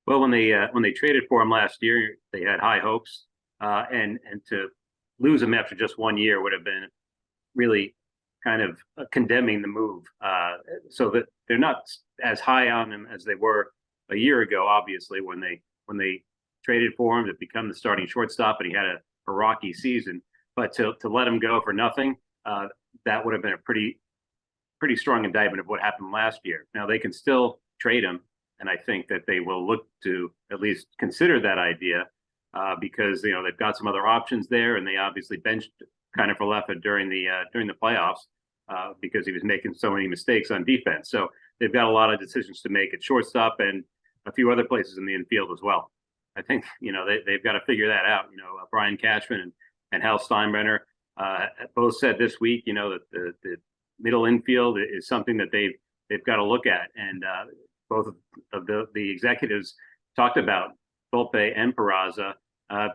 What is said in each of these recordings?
Well, when they traded for him last year, they had high hopes, and to lose him after just 1 year would have been really kind of condemning the move. So that they're not as high on him as they were a year ago. Obviously, when they traded for him to become the starting shortstop, and he had a rocky season. But to let him go for nothing, that would have been a pretty strong indictment of what happened last year. Now they can still trade him, and I think that they will look to at least consider that idea because they've got some other options there, and they obviously benched Kiner-Falefa during the playoffs because he was making so many mistakes on defense. So they've got a lot of decisions to make at shortstop and a few other places in the infield as well. I think they've got to figure that out. Brian Cashman and Hal Steinbrenner both said this week, that the middle infield is something that they've got to look at, and both of the executives talked about Volpe and Peraza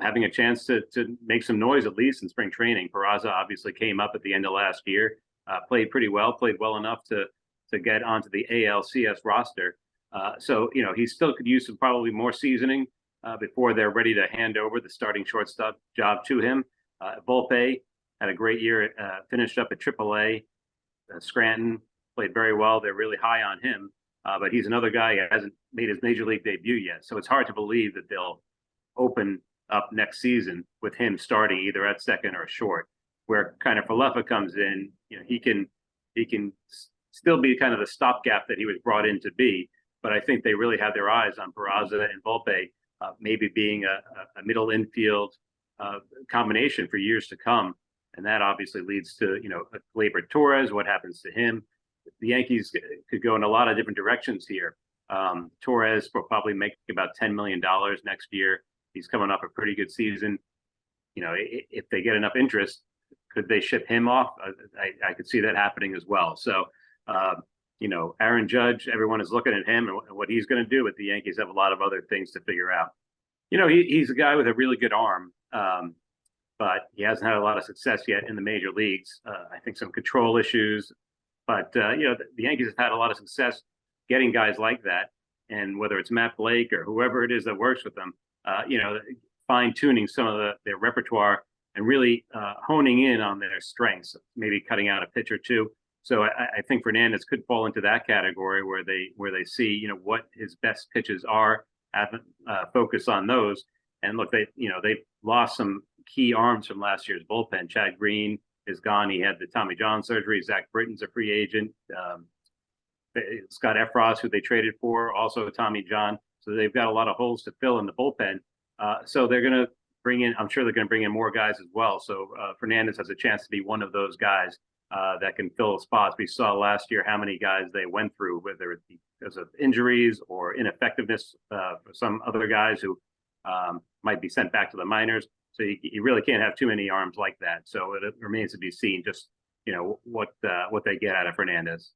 having a chance to make some noise at least in spring training. Peraza obviously came up at the end of last year, played well enough to get onto the ALCS roster. So he still could use some probably more seasoning before they're ready to hand over the starting shortstop job to him. Volpe had a great year, finished up at AAA. Scranton played very well. They're really high on him, but he's another guy who hasn't made his major league debut yet. So it's hard to believe that they'll open up next season with him starting either at second or short. Where Kiner-Falefa comes in, he can still be kind of the stopgap that he was brought in to be. But I think they really have their eyes on Peraza and Volpe, maybe being a middle infield combination for years to come. And that obviously leads to, Gleyber Torres, what happens to him. The Yankees could go in a lot of different directions here. Torres will probably make about $10 million next year. He's coming off a pretty good season. If they get enough interest, could they ship him off? I could see that happening as well. So, Aaron Judge, everyone is looking at him and what he's going to do, but the Yankees have a lot of other things to figure out. He's a guy with a really good arm, but he hasn't had a lot of success yet in the major leagues. I think some control issues, but the Yankees have had a lot of success getting guys like that. And whether it's Matt Blake or whoever it is that works with them, fine tuning some of their repertoire and really honing in on their strengths, maybe cutting out a pitch or two. So I think Fernandez could fall into that category where they see what his best pitches are, focus on those. And look, they've lost some key arms from last year's bullpen. Chad Green is gone. He had the Tommy John surgery. Zach Britton's a free agent. Scott Efros, who they traded for, also Tommy John. So they've got a lot of holes to fill in the bullpen. So they're going to I'm sure they're going to bring in more guys as well. So Fernandez has a chance to be one of those guys that can fill spots. We saw last year how many guys they went through, whether it be because of injuries or ineffectiveness for some other guys who might be sent back to the minors. So you really can't have too many arms like that. So it remains to be seen just what they get out of Fernandez.